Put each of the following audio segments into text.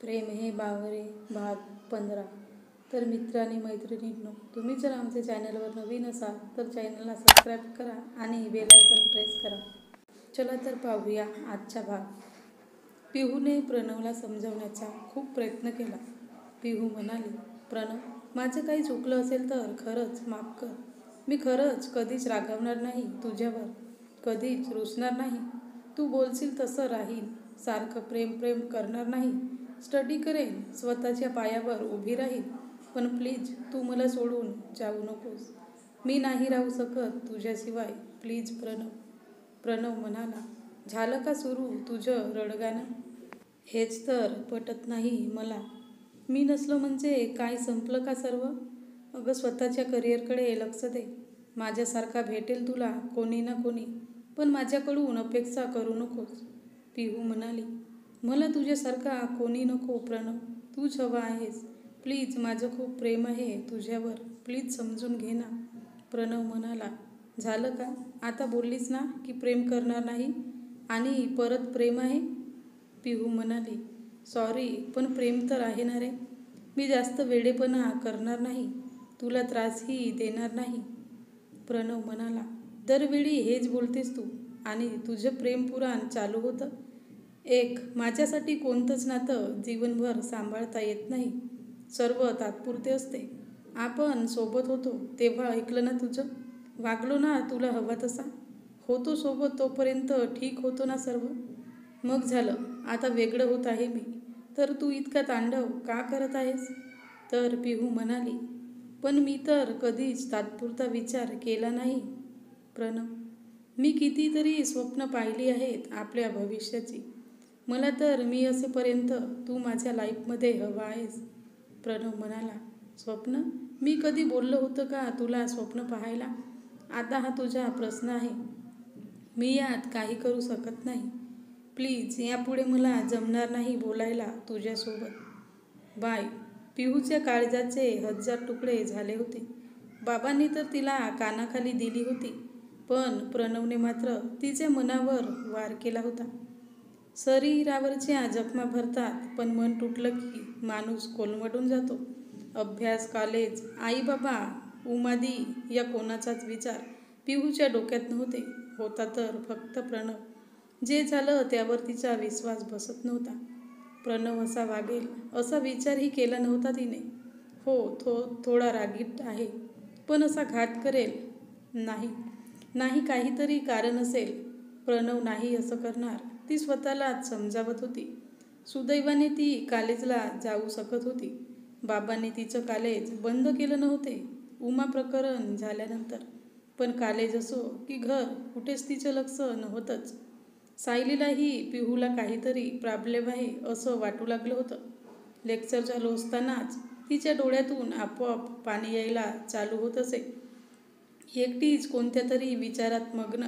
प्रेम हे बावरे भाग 15. तर मित्र आणि मैत्रिणींनो, तुम्ही जर आमच्या चॅनलवर नवीन असाल तर चॅनलला सबस्क्राईब करा आणि बेल आयकॉन प्रेस करा. चला तर पाहूया आजचा भाग. पिहूने प्रणवला समजावण्याचा खूप प्रयत्न केला. पिहू म्हणाली, प्रणव, माझं काही चुकलं असेल तर खरंच माफ कर. मी खरंच कधीच रागावणार नाही तुझ्यावर, कधीच रुसणार नाही. तू बोलशील तसं राहील. सारखं प्रेम करणार नाही. स्टडी करेन, स्वतःच्या पायावर उभी राहील. पण प्लीज तू मला सोडून जाऊ नकोस. मी नाही राहू शकत तुझ्याशिवाय. प्लीज प्रणव. प्रणव म्हणाला, झालं का सुरू तुझं रडगाणं? हेच तर पटत नाही मला. मी नसलो म्हणजे काय संपलं का सर्व? अगं स्वतःच्या करिअरकडे लक्ष दे. माझ्यासारखा भेटेल तुला कोणी ना कोणी, पण माझ्याकडून अपेक्षा करू नकोस. पिहू म्हणाली, मला तुझ्यासारखा कोणी नको प्रणव, तूच हवा आहेस. प्लीज, माझं खूप प्रेम आहे तुझ्यावर. प्लीज समजून घे ना. प्रणव म्हणाला, झालं का? आता बोललीस ना की प्रेम करणार नाही आणि परत प्रेम आहे. पिहू म्हणाली, सॉरी, पण प्रेम तर आहे ना रे. मी जास्त वेडेपणा करणार नाही, तुला त्रासही देणार नाही. प्रणव म्हणाला, दरवेळी हेच बोलतेस तू, आणि तुझं प्रेम पुराण चालू होतं. माझ्यासाठी कोणतंच नातं जीवनभर सांभाळता येत नाही. सर्व तात्पुरते असते. आपण सोबत होतो तेव्हा ऐकलं ना तुझं? वागलो ना तुला हवा तसा? होतो सोबत तोपर्यंत ठीक होतो ना सर्व? मग झालं, आता वेगळं होत आहे मी, तर तू इतका तांडव का करत आहेस? तर पिहू म्हणाली, पण मी तर कधीच तात्पुरता विचार केला नाही. प्रणव, मी कितीतरी स्वप्न पाहिली आहेत आपल्या भविष्याची. मला तर मी असेपर्यंत तू माझ्या लाईफमध्ये हवा आहेस. प्रणव म्हणाला, स्वप्न? मी कधी बोललो होतं का तुला स्वप्न पाहायला? आता हा तुझा प्रश्न आहे. मी यात काही करू शकत नाही. प्लीज, यापुढे मला जमणार नाही बोलायला तुझ्यासोबत. बाय. पिहूच्या काळजाचे 1000 तुकडे झाले होते. बाबांनी तर तिला कानाखाली दिली होती, पण प्रणवने मात्र तिच्या मनावर वार केला होता. शरीरावरच्या जखमा भरतात, पण मन तुटलं की माणूस कोलमडून जातो. अभ्यास, कॉलेज, आईबाबा, उमादी या कोणाचाच विचार पिहूच्या डोक्यात नव्हते. होता तर फक्त प्रणव. जे झालं त्यावर तिचा विश्वास बसत नव्हता. प्रणव असा वागेल असा विचारही केला नव्हता तिने. हो, थोडा रागीट आहे, पण असा घात करेल नाही, काहीतरी कारण असेल. प्रणव नाही असं करणार, ती स्वतःलाच समजावत होती. सुदैवाने ती कॉलेजला जाऊ शकत होती. बाबांनी तिचं कॉलेज बंद केलं नव्हते उमा प्रकरण झाल्यानंतर. पण कॉलेज असो की घर, कुठेच तिचं लक्ष नव्हतंच. सायलीलाही पिहूला काहीतरी प्रॉब्लेम आहे असं वाटू लागलं होतं. लेक्चर चालू असतानाच तिच्या डोळ्यातून आपोआप पाणी यायला चालू होत असे. एकटीच कोणत्या तरी विचारात मग्न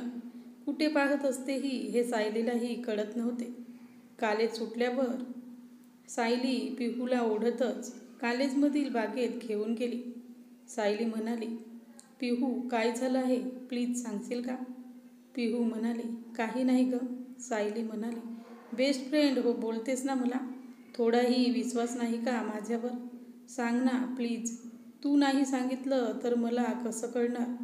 कुठे पाहत असतेही हे सायलीलाही कळत नव्हते. कॉलेज सुटल्यावर सायली पिहूला ओढतच कॉलेजमधील बागेत घेऊन गेली. सायली म्हणाली, पिहू, काय झालं आहे प्लीज सांगशील का? पिहू म्हणाली, काही नाही गं. सायली म्हणाली, बेस्ट फ्रेंड हो बोलतेस ना मला, थोडाही विश्वास नाही का माझ्यावर? सांग ना प्लीज. तू नाही सांगितलं तर मला कसं कळणार?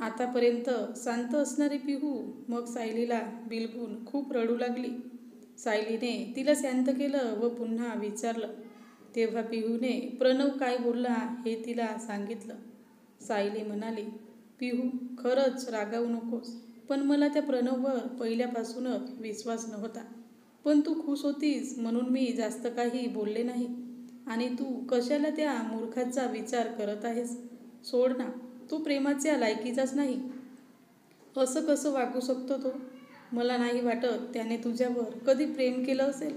आतापर्यंत शांत असणारी पिहू मग सायलीला बिलगून खूप रडू लागली. सायलीने तिला शांत केलं व पुन्हा विचारलं. तेव्हा पिहूने प्रणव काय बोलला हे तिला सांगितलं. सायली म्हणाली, पिहू, खरंच रागावू नकोस, पण मला त्या प्रणववर पहिल्यापासूनच विश्वास नव्हता. पण तू खुश होतीस म्हणून मी जास्त काही बोलले नाही. आणि तू कशाला त्या मूर्खाचा विचार करत आहेस? सोड ना, तो प्रेमाच्या लायकीचाच नाही. असं कसं वागू शकतो तो? मला नाही वाटत त्याने तुझ्यावर कधी प्रेम केलं असेल.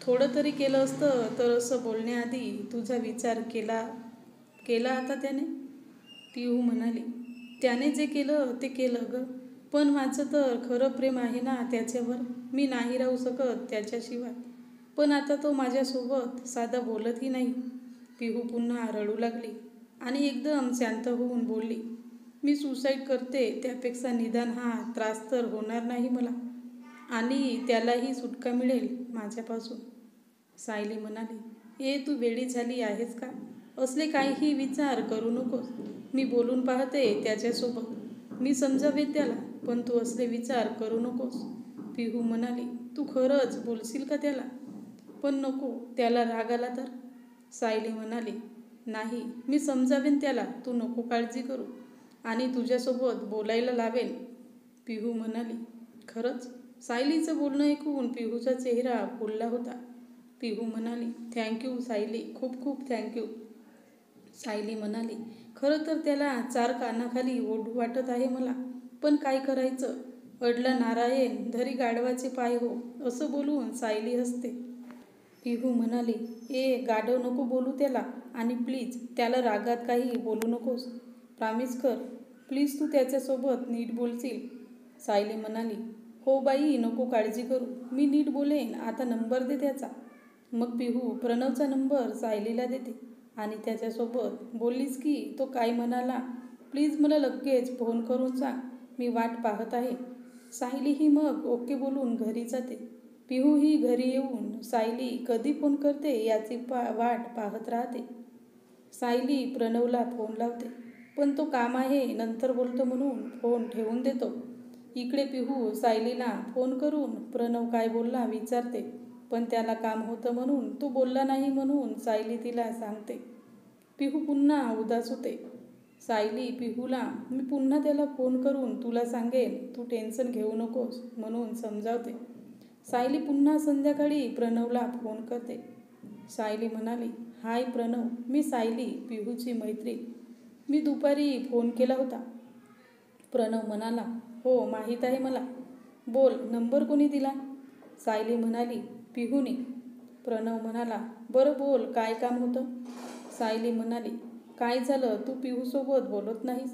थोडं तरी केलं असतं तर असं बोलण्याआधी तुझा विचार केला आता त्याने? पिहू म्हणाली, त्याने जे केलं ते केलं गं, पण माझं तर खरं प्रेम आहे ना त्याच्यावर. मी नाही राहू शकत त्याच्याशिवाय. पण आता तो माझ्यासोबत साधं बोलतही नाही. पिहू पुन्हा रडू लागली आणि एकदम शांत होऊन बोलली, मी सुसाईड करते त्यापेक्षा निदान हा त्रास तर होणार नाही मला, आणि त्यालाही सुटका मिळेल माझ्यापासून. सायली म्हणाली, तू वेडी झाली आहेस का? असले काहीही विचार करू नकोस. मी बोलून पाहते त्याच्यासोबत. मी समजावेन त्याला, पण तू असले विचार करू नकोस. पिहू म्हणाली, तू खरंच बोलशील का त्याला? पण नको, त्याला राग आला तर? सायली म्हणाली, नाही, मी समजावेन त्याला, तू नको काळजी करू. आणि तुझ्यासोबत बोलायला लावेन. पिहू म्हणाली, खरंच? सायलीचं बोलणं ऐकून पिहूचा चेहरा फुलला होता. पिहू म्हणाली, थँक्यू सायली, खूप खूप थँक्यू. सायली म्हणाली, खरं तर त्याला 4 कानाखाली ओढू वाटत आहे मला, पण काय करायचं? अडला नारायण धरी गाढवाचे पाय हो, असं बोलून सायली हसते. पिहू म्हणाली, गाढव नको बोलू त्याला, आणि प्लीज त्याला रागात काही बोलू नकोस. प्रॉमिस कर, प्लीज तू त्याच्यासोबत नीट बोलशील. सायली म्हणाली, हो बाई, नको काळजी करू, मी नीट बोलेन. आता नंबर दे त्याचा. मग पिहू प्रणवचा नंबर सायलीला देते आणि त्याच्यासोबत बोललीस की तो काय म्हणाला, प्लीज मला लगेच फोन करून सांग, मी वाट पाहत आहे. सायलीही मग ओके बोलून घरी जाते. पिहूही घरी येऊन सायली कधी फोन करते याची वाट पाहत राहते. सायली प्रणवला फोन लावते, पण तो काम आहे, नंतर बोलतो म्हणून फोन ठेवून देतो. इकडे पिहू सायलीला फोन करून प्रणव काय बोलला विचारते, पण त्याला काम होतं म्हणून तो बोलला नाही म्हणून सायली तिला सांगते. पिहू पुन्हा उदास होते. सायली पिहूला, मी पुन्हा त्याला फोन करून तुला सांगेन, तू टेन्शन घेऊ नकोस म्हणून समजावते. सायली पुन्हा संध्याकाळी प्रणवला फोन करते. सायली म्हणाली, हाय प्रणव, मी सायली, पिहूची मैत्रीण. मी दुपारी फोन केला होता. प्रणव म्हणाला, हो माहीत आहे मला. बोल, नंबर कोणी दिला? सायली म्हणाली, पिहूने. प्रणव म्हणाला, बरं बोल, काय काम होतं? सायली म्हणाली, काय झालं, तू पिहूसोबत बोलत नाहीस?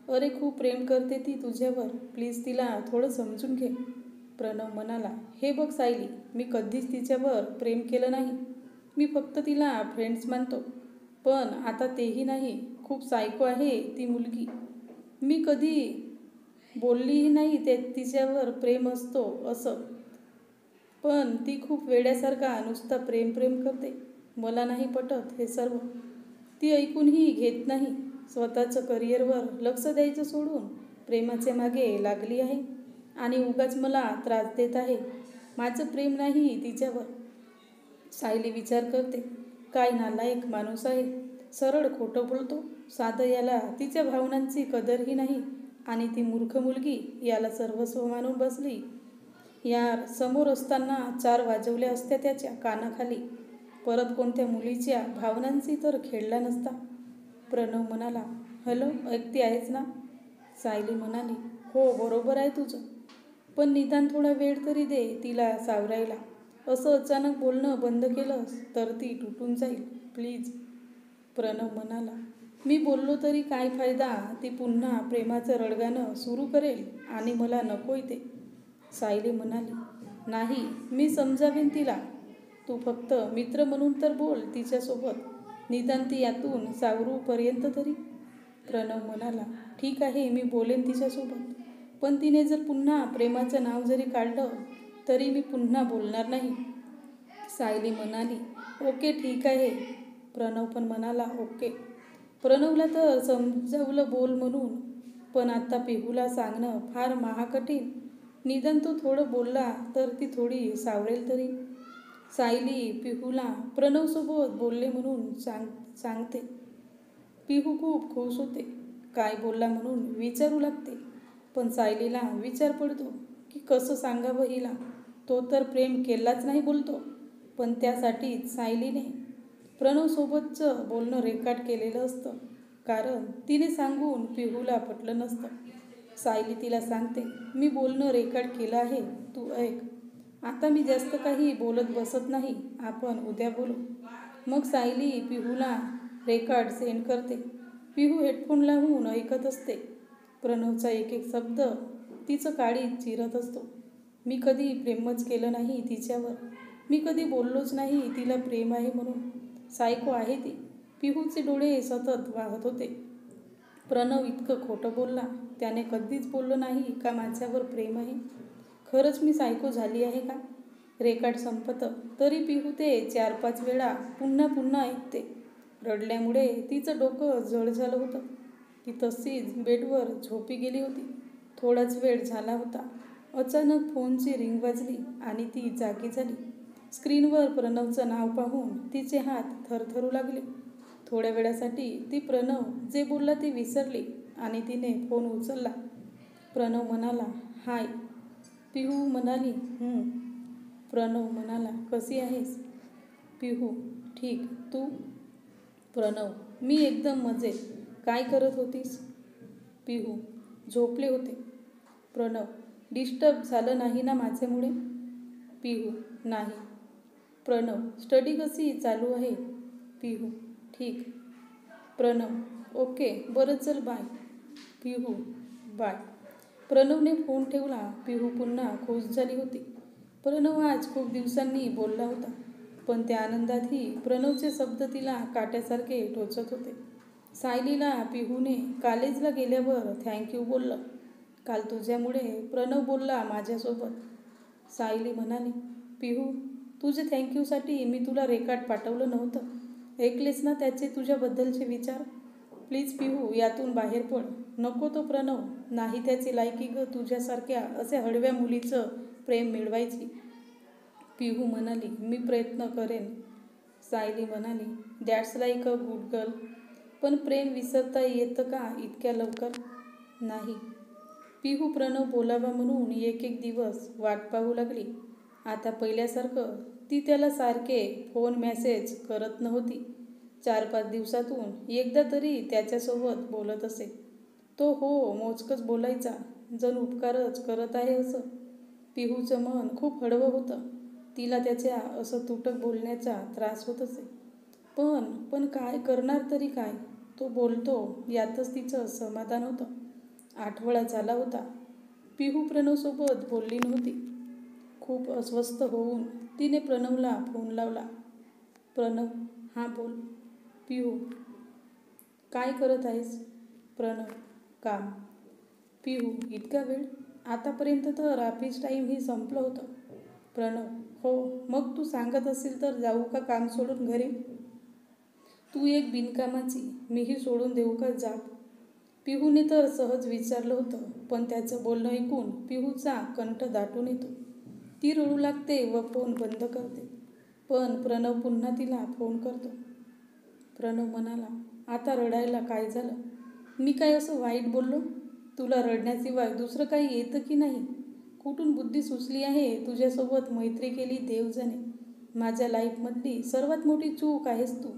अरे खूप प्रेम करते ती तुझ्यावर, प्लीज तिला थोडं समजून घे. प्रणव म्हणाला, हे बघ सायली, मी कधीच तिच्यावर प्रेम केलं नाही. मी फक्त तिला फ्रेंड्स मानतो. पण आता तेही नाही. खूप सायको आहे ती मुलगी. मी कधी बोललीही नाही ते तिच्यावर प्रेम असतो असं. पण ती खूप वेड्यासारखा नुसता प्रेम प्रेम करते. मला नाही पटत हे सर्व. ती ऐकूनही घेत नाही. स्वतःचं करिअरवर लक्ष द्यायचं सोडून प्रेमाच्या मागे लागली आहे आणि उगाच मला त्रास देत आहे. माझं प्रेम नाही तिच्यावर. सायली विचार करते, काय नालायक माणूस आहे. सरळ खोटं बोलतो. साधं याला तिच्या भावनांची कदरही नाही आणि ती मूर्ख मुलगी याला सर्वस्व मानून बसली. यार, समोर असताना 4 वाजवल्या असत्या त्याच्या कानाखाली. परत कोणत्या मुलीच्या भावनांची तर खेळला नसता. प्रणव म्हणाला, हॅलो, ऐकती आहेस ना? सायली म्हणाली, हो बरोबर आहे तुझं, पण निदान थोडा वेळ तरी दे तिला सावरायला. असं अचानक बोलणं बंद केलंस तर ती तुटून जाईल, प्लीज. प्रणव म्हणाला, मी बोललो तरी काय फायदा? ती पुन्हा प्रेमाचं रडगाणं सुरू करेल आणि मला नकोय ते. सायली म्हणाली, नाही, मी समजावेन तिला. तू फक्त मित्र म्हणून तर बोल तिच्यासोबत, निदान ती यातून सावरूपर्यंत तरी. प्रणव म्हणाला, ठीक आहे, मी बोलेन तिच्यासोबत, पण तिने जर पुन्हा प्रेमाचं नाव जरी काढलं तरी मी पुन्हा बोलणार नाही. सायली म्हणाली, ओके ठीक आहे. प्रणव पण म्हणाला, ओके. प्रणवला तर समजावलं बोल म्हणून, पण आता पिहूला सांगणं फार महाकठीण. निदान तो थोडं बोलला तर ती थोडी सावरेल तरी. सायली पिहूला प्रणवसोबत बोलले म्हणून सांगते. पिहू खूप खुश होते. काय बोलला म्हणून विचारू लागते, पण सायलीला विचार पडतो की कसं सांगावं हिला. तो तर प्रेम केलाच नाही बोलतो, पण त्यासाठीच सायलीने प्रणवसोबतचं बोलणं रेकॉर्ड केलेलं असतं, कारण तिने सांगून पिहूला पटलं नसतं. सायली तिला सांगते, मी बोलणं रेकॉर्ड केलं आहे, तू ऐक. आता मी जास्त काही बोलत बसत नाही, आपण उद्या बोलू. मग सायली पिहूला रेकॉर्ड सेंड करते. पिहू हेडफोन लावून ऐकत असते. प्रणवचा एक एक शब्द तिचं काळीज चिरत असतो. मी कधी प्रेमच केलं नाही तिच्यावर. मी कधी बोललोच नाही तिला प्रेम आहे म्हणून. सायको आहे ती. पिहूचे डोळे सतत वाहत होते. प्रणव इतकं खोटं बोलला. त्याने कधीच बोललं नाही का माझ्यावर प्रेम आहे. खरंच मी सायको झाली आहे का? रेकॉर्ड संपतं तरी पिहू ते 4-5 वेळा पुन्हा पुन्हा ऐकते. रडल्यामुळे तिचं डोकं जड झालं होतं. ती तशीच बेडवर झोपी गेली होती. थोडाच वेळ झाला होता. अचानक फोनची रिंग वाजली आणि ती जागी झाली. स्क्रीनवर प्रणवचं नाव पाहून तिचे हात थरथरू लागले. थोड्या वेळासाठी ती प्रणव जे बोलला ते विसरली आणि तिने फोन उचलला. प्रणव म्हणाला, हाय. पिहू म्हणाली, प्रणव म्हणाला, कशी आहेस? पिहू, ठीक. तू? प्रणव, मी एकदम मजेत. काय करत होतीस? पिहू, झोपले होते. प्रणव, डिस्टर्ब झालं नाही ना माझ्यामुळे? पिहू, नाही. प्रणव, स्टडी कशी चालू आहे? पिहू, ठीक. प्रणव, ओके, बरं चल बाय. पिहू, बाय. प्रणवने फोन ठेवला. पिहू पुन्हा खुश झाली होती. प्रणव आज खूप दिवसांनी बोलला होता. पण त्या आनंदातही प्रणवचे शब्द तिला काट्यासारखे टोचत होते. सायलीला पिहूने कॉलेजला गेल्यावर थँक्यू बोललं. काल तुझ्यामुळे प्रणव बोलला माझ्यासोबत. सायली म्हणाली, पिहू, तुझे थँक्यूसाठी मी तुला रेकॉर्ड पाठवलं नव्हतं. ऐकलेस ना त्याचे तुझ्याबद्दलचे विचार? प्लीज पिहू, यातून बाहेर पड. नको तो प्रणव. नाही त्याची लायकी ग तुझ्यासारख्या अशा हळव्या मुलीचं प्रेम मिळवायची. पिहू म्हणाली, मी प्रयत्न करेन. सायली म्हणाली, that's like a good girl. पण प्रेम विसरता येतं का इतक्या लवकर? नाही. पिहू प्रणव बोलावा म्हणून एक एक दिवस वाट पाहू लागली. आता पहिल्यासारखं ती त्याला सारखे फोन मेसेज करत नव्हती. 4-5 दिवसातून एकदा तरी त्याच्यासोबत बोलत असे. तो हो मोजकच बोलायचा, जण उपकारच करत आहे असं. पिहूचं मन खूप हळवं होतं. तिला त्याच्या असं तुटक बोलण्याचा त्रास होत असे. पण काय करणार तरी काय? तो बोलतो यातच तिचं समाधान होतं. आठवडा झाला होता. पिहू प्रणवसोबत बोलली नव्हती. खूप अस्वस्थ होऊन तिने प्रणवला फोन लावला. प्रणव, हां बोल. पिहू, काय करत आहेस? प्रणव, काम. पिहू, इतका वेळ? आतापर्यंत तर ऑफिस टाईमही संपलं होतं. प्रणव, हो. मग तू सांगत असेल तर जाऊ का काम सोडून घरी? तू एक बिनकामाची, मीही सोडून देऊ का जाब? पिहूने तर सहज विचारलं होतं. पण त्याचं बोलणं ऐकून पिहूचा कंठ दाटून येतो. ती रडू लागते व फोन बंद करते. पण प्रणव पुन्हा तिला फोन करतो. प्रणव म्हणाला, आता रडायला काय झालं? मी काय असं वाईट बोललो? तुला रडण्याशिवाय दुसरं काही येतं की नाही? कुठून बुद्धी सुचली आहे तुझ्यासोबत मैत्री केली देव जाणे. माझ्या लाईफमधली सर्वात मोठी चूक आहेस तू.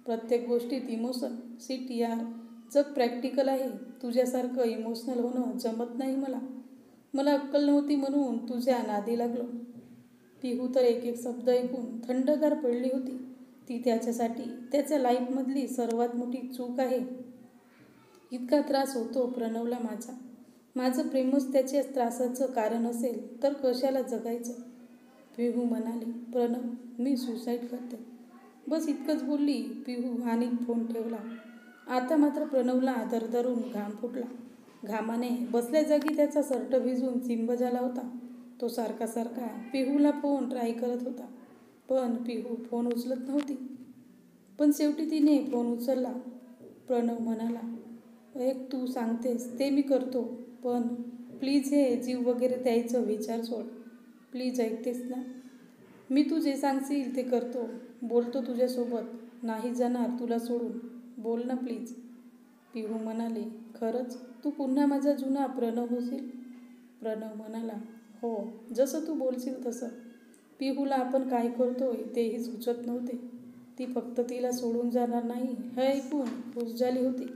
प्रत्येक गोष्टीत इमोशन. शिट यार, जग प्रॅक्टिकल आहे. तुझ्यासारखं इमोशनल होणं जमत नाही मला. मला अक्कल नव्हती म्हणून तुझ्या नादी लागलो. पिहू तर एक एक शब्द ऐकून थंडगार पडली होती. ती त्याच्यासाठी त्याच्या लाईफमधली सर्वात मोठी चूक आहे. इतका त्रास होतो प्रणवला माझा. माझं प्रेमच त्याच्या त्रासाचं कारण असेल तर कशाला जगायचं? पिहू म्हणाली, प्रणव, मी सुसाईड करते. बस इतकंच बोलली पिहू आणि फोन ठेवला. आता मात्र प्रणवला दरदरून घाम फुटला. घामाने बसल्या जागी त्याचा शर्ट भिजून चिंब झाला होता. तो सारखा पिहूला फोन ट्राय करत होता. पण पिहू फोन उचलत नव्हती. पण शेवटी तिने फोन उचलला. प्रणव म्हणाला, एक तू सांगतेस ते मी करतो. पण प्लीज हे जीव वगैरे द्यायचं विचार सोड. प्लीज ऐकतेस ना? मी तू जे सांगशील ते करतो. बोलतो तुझ्यासोबत. नाही जाणार तुला सोडून. बोल ना प्लीज. पिहू म्हणाली, खरंच तू पुन्हा माझा जुना प्रणव होशील? प्रणव म्हणाला, हो, जसं तू बोलशील तसं. पिहूला आपण काय करतोय तेही सुचत नव्हते. ती फक्त तिला सोडून जाणार नाही हे ऐकून खुश झाली होती.